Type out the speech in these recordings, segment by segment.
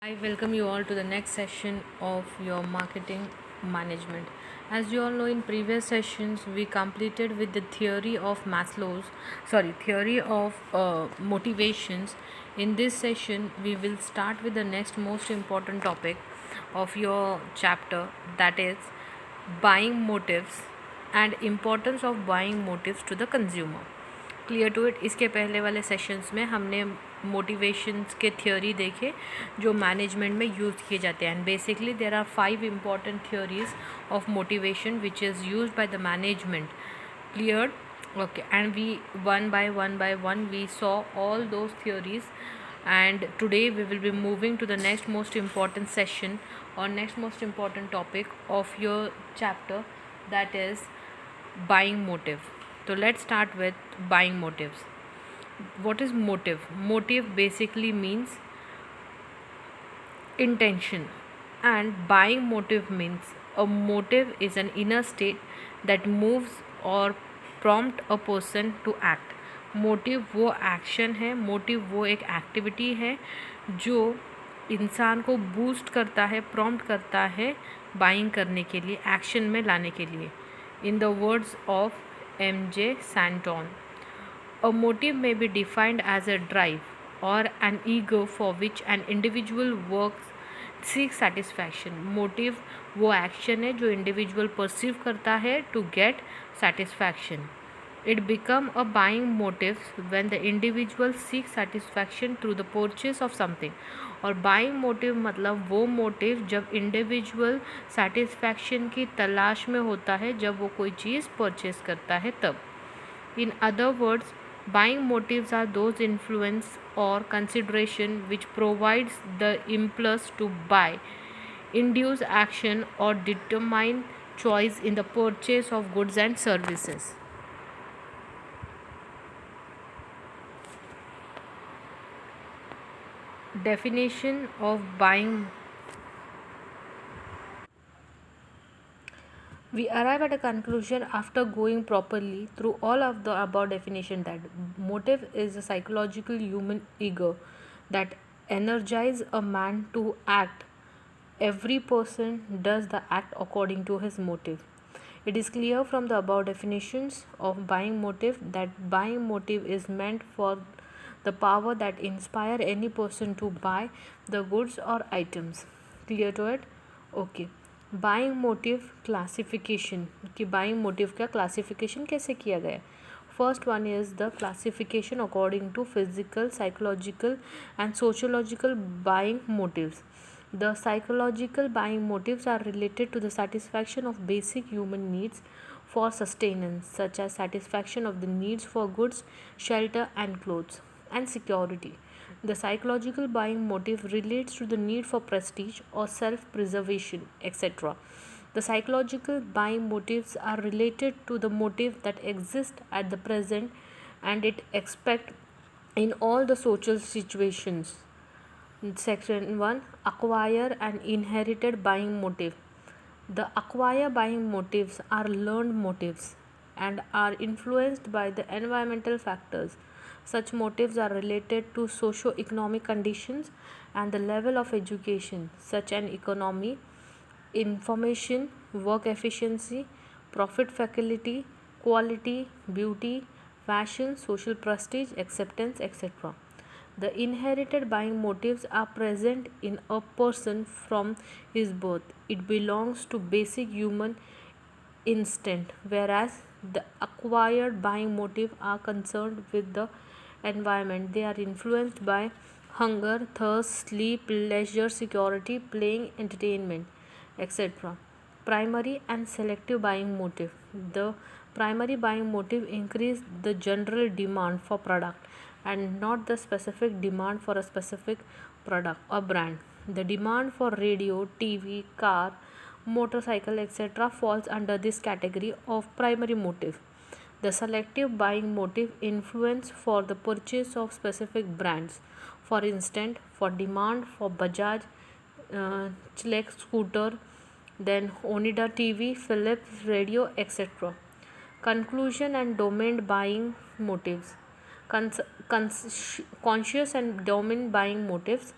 I welcome you all to the next session of your marketing management. As you all know, in previous sessions we completed with the theory of motivations. In this session, we will start with the next most important topic of your chapter, that is buying motives and importance of buying motives to the consumer. Clear to it. इसके पहले वाले sessions में हमने motivations के theory देखे जो management में use किए जाते हैं। And basically there are 5 important theories of motivation which is use by the management. Clear? Okay, and we one by one we saw all those theories, and today we will be moving to the next most important session or next most important topic of your chapter, that is buying motive. So let's start with buying motives. What is motive? Motive basically means intention, and buying motive means a motive is an inner state that moves or prompt a person to act. Motive वो action है, motive वो एक activity है जो इंसान को boost करता है, प्रॉम्प्ट करता है बाइंग करने के लिए, एक्शन में लाने के लिए। In the words of M J. Santon, a motive may be defined as a drive or an ego for which an individual works seeks satisfaction. Motive वो एक्शन है जो इंडिविजुअल परसीव करता है to get satisfaction. It become a buying motive when the individual seeks satisfaction through the purchase of something. और buying motive मतलब वो motive जब individual satisfaction की तलाश में होता है, जब वो कोई चीज़ purchase करता है तब. In other words, buying motives are those influence or consideration which provides the impulse to buy, induce action or determine choice in the purchase of goods and services. Definition of buying. We arrive at a conclusion after going properly through all of the above definition that motive is a psychological human ego that energizes a man to act. Every person does the act according to his motive. It is clear from the above definitions of buying motive that buying motive is meant for the power that inspire any person to buy the goods or items. Clear to it? Okay. Buying motive classification कि buying motive का classification कैसे किया गया है. First one is the classification according to physical, psychological and sociological buying motives. The psychological buying motives are related to the satisfaction of basic human needs for sustenance, such as satisfaction of the needs for goods, shelter, and clothes, and security. The psychological buying motive relates to the need for prestige or self preservation, etc. The psychological buying motives are related to the motive that exists at the present and it expect in all the social situations. Section 1, acquire and inherited buying motive. The acquire buying motives are learned motives and are influenced by the environmental factors. Such motives are related to socio-economic conditions and the level of education, such as economy, information, work efficiency, profit faculty, quality, beauty, fashion, social prestige, acceptance, etc. The inherited buying motives are present in a person from his birth. It belongs to basic human instinct, whereas the acquired buying motive are concerned with the environment. They are influenced by hunger, thirst, sleep, leisure, security, playing, entertainment, etc. Primary and selective buying motive. The primary buying motive increase the general demand for product and not the specific demand for a specific product or brand. The demand for radio, TV, car, motorcycle, etc. falls under this category of primary motive. The selective buying motive influence for the purchase of specific brands. For instance, for demand for Bajaj Chilek scooter, then Onida TV, Philips radio, etc. Conclusion and domain buying motives. Conscious and domain buying motives.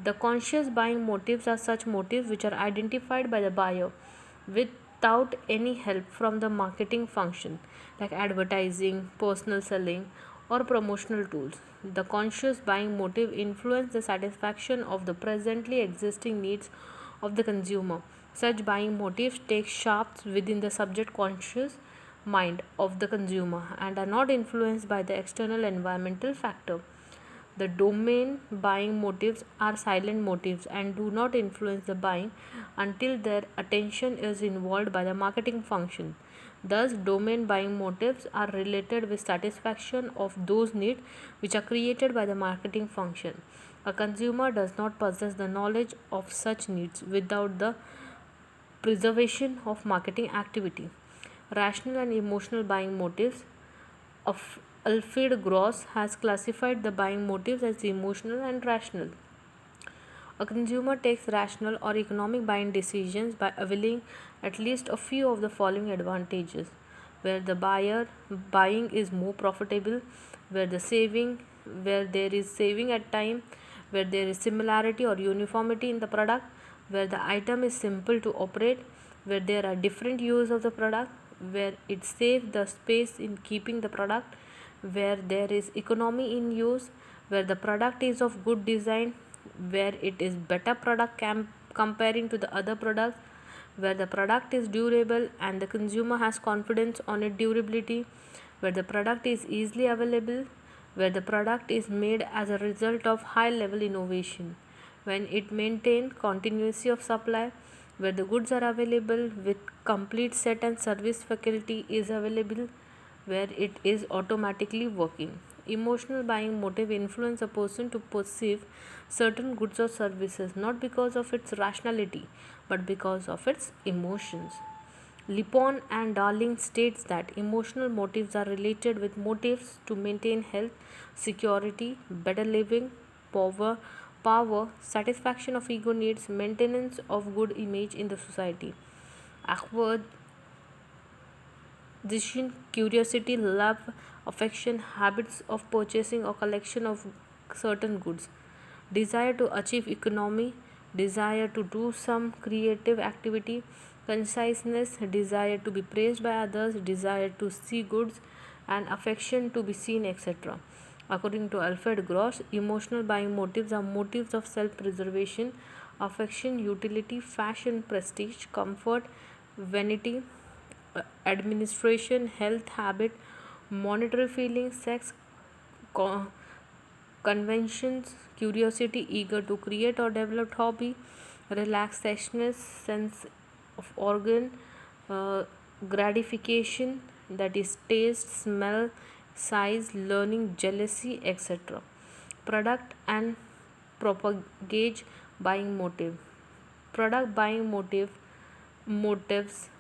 The conscious buying motives are such motives which are identified by the buyer without any help from the marketing function like advertising, personal selling, or promotional tools. The conscious buying motive influences the satisfaction of the presently existing needs of the consumer. Such buying motives take shapes within the subject conscious mind of the consumer and are not influenced by the external environmental factor. The domain buying motives are silent motives and do not influence the buying until their attention is involved by the marketing function. Thus, domain buying motives are related with satisfaction of those needs which are created by the marketing function. A consumer does not possess the knowledge of such needs without the preservation of marketing activity. Rational and emotional buying motives of Alfred Gross has classified the buying motives as emotional and rational. A consumer takes rational or economic buying decisions by availing at least a few of the following advantages: where the buyer buying is more profitable, where the saving where there is saving at time, where there is similarity or uniformity in the product, where the item is simple to operate, where there are different use of the product, where it saves the space in keeping the product, where there is economy in use, where the product is of good design, where it is better product comparing to the other products, where the product is durable and the consumer has confidence on its durability, where the product is easily available, where the product is made as a result of high level innovation, when it maintains continuity of supply, where the goods are available with complete set and service faculty is available, where it is automatically working. Emotional buying motive influence a person to perceive certain goods or services not because of its rationality but because of its emotions. Lipon and Darling states that emotional motives are related with motives to maintain health, security, better living, power, satisfaction of ego needs, maintenance of good image in the society. Acquisition, curiosity, love, affection, habits of purchasing or collection of certain goods, desire to achieve economy, desire to do some creative activity, conciseness, desire to be praised by others, desire to see goods, and affection to be seen, etc. According to Alfred Gross, emotional buying motives are motives of self preservation, affection, utility, fashion, prestige, comfort, vanity, administration, health, habit, monetary feeling, sex, co- conventions, curiosity, eager to create or develop hobby, relaxationness, sense of organ, uh, gratification, that is taste, smell, size, learning, jealousy, etc. Product and propagate buying motive. Product buying motives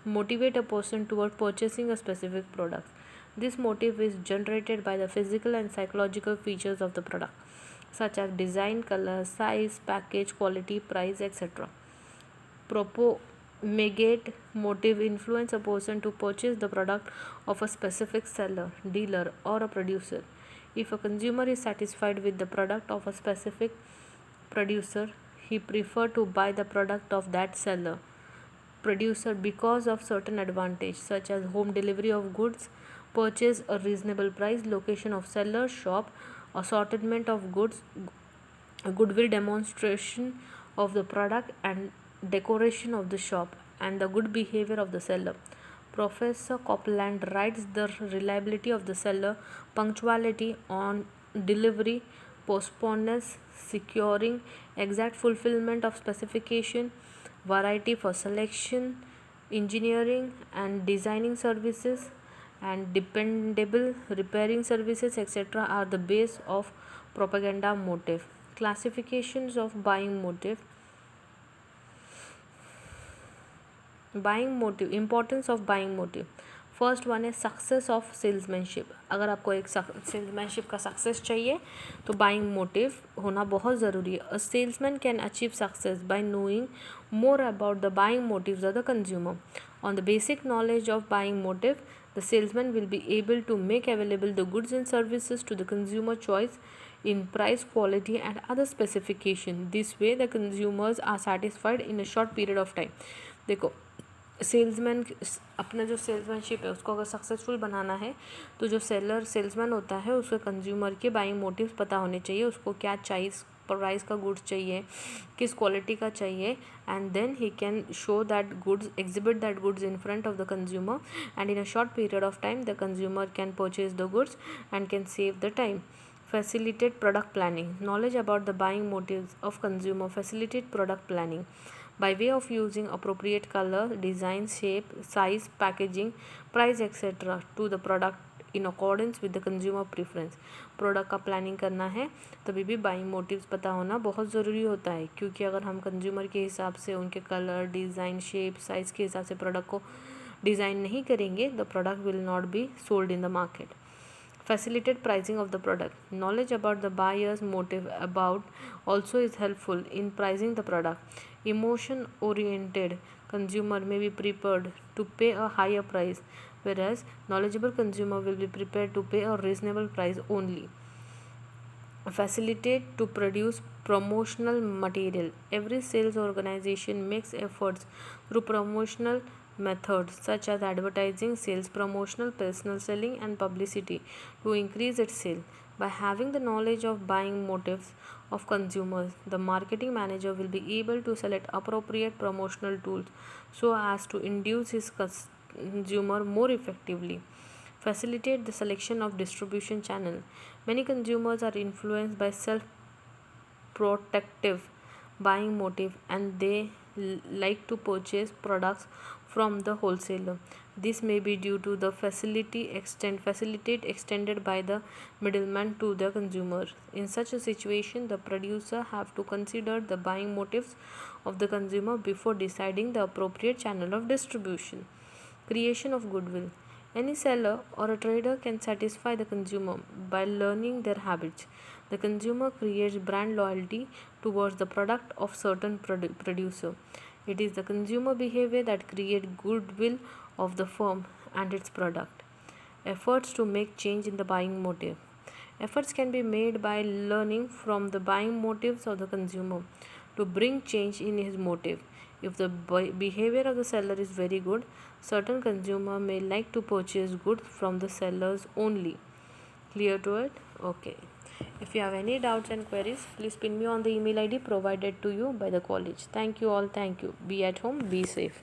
motivate a person toward purchasing a specific product. This motive is generated by the physical and psychological features of the product, such as design, color, size, package, quality, price, etc. Propagate motive influence a person to purchase the product of a specific seller, dealer, or a producer. If a consumer is satisfied with the product of a specific producer, he prefer to buy the product of that seller producer because of certain advantage such as home delivery of goods, purchase a reasonable price, location of seller shop, assortment of goods, goodwill demonstration of the product, and decoration of the shop, and the good behavior of the seller. Professor Copeland writes the reliability of the seller, punctuality on delivery, postponeness, securing exact fulfillment of specification, variety for selection, engineering and designing services, and dependable repairing services, etc., are the base of propaganda motive. Classifications of buying motive. Buying motive, importance of buying motive. First one है success of salesmanship. अगर आपको एक salesmanship का success चाहिए तो buying motive होना बहुत ज़रूरी है. अ salesman can achieve success by knowing more about the buying motives of the consumer. On the basic knowledge of buying motive, the salesman will be able to make available the goods and services to the consumer choice in price, quality, and other specification. This way, the consumers are satisfied in a short period of time. देखो, salesman अपना जो salesmanship है उसको अगर successful बनाना है तो जो salesman होता है उसको कंज्यूमर के बाइंग मोटिव्स पता होने चाहिए, उसको क्या चाहिए, प्राइस का गुड्स चाहिए, किस क्वालिटी का चाहिए, and then he can show that goods, exhibit that goods in front of the consumer, and in a short period of time the consumer can purchase the goods and can save the time. Facilitate product planning. Knowledge about the buying motives of consumer facilitate product planning by way of using appropriate color, design, shape, size, packaging, price, etc. to the product in accordance with the consumer preference. Product का planning करना है तभी भी buying motives पता होना बहुत ज़रूरी होता है, क्योंकि अगर हम कंज्यूमर के हिसाब से उनके कलर, डिज़ाइन, शेप, साइज़ के हिसाब से प्रोडक्ट को डिज़ाइन नहीं करेंगे, the product will not be sold in the market. Facilitate pricing of the product. Knowledge about the buyer's motive about also is helpful in pricing the product. Emotion oriented consumer may be prepared to pay a higher price, whereas knowledgeable consumer will be prepared to pay a reasonable price only. Facilitate to produce promotional material. Every sales organization makes efforts through promotional methods such as advertising, sales promotional, personal selling, and publicity to increase its sale. By having the knowledge of buying motives of consumers, the marketing manager will be able to select appropriate promotional tools so as to induce his consumer more effectively. Facilitate the selection of distribution channel. Many consumers are influenced by self-protective buying motive and they like to purchase products from the wholesaler. This may be due to the facilitate extended by the middleman to the consumer. In such a situation, the producer have to consider the buying motives of the consumer before deciding the appropriate channel of distribution. Creation of goodwill. Any seller or a trader can satisfy the consumer by learning their habits. The consumer creates brand loyalty towards the product of certain producer. It is the consumer behavior that creates goodwill of the firm and its product. Efforts to make change in the buying motive. Efforts can be made by learning from the buying motives of the consumer to bring change in his motive. If the behavior of the seller is very good, certain consumer may like to purchase goods from the sellers only. Clear to it? Okay. If you have any doubts and queries, please pin me on the email ID provided to you by the college. Thank you all. Thank you. Be at home. Be safe.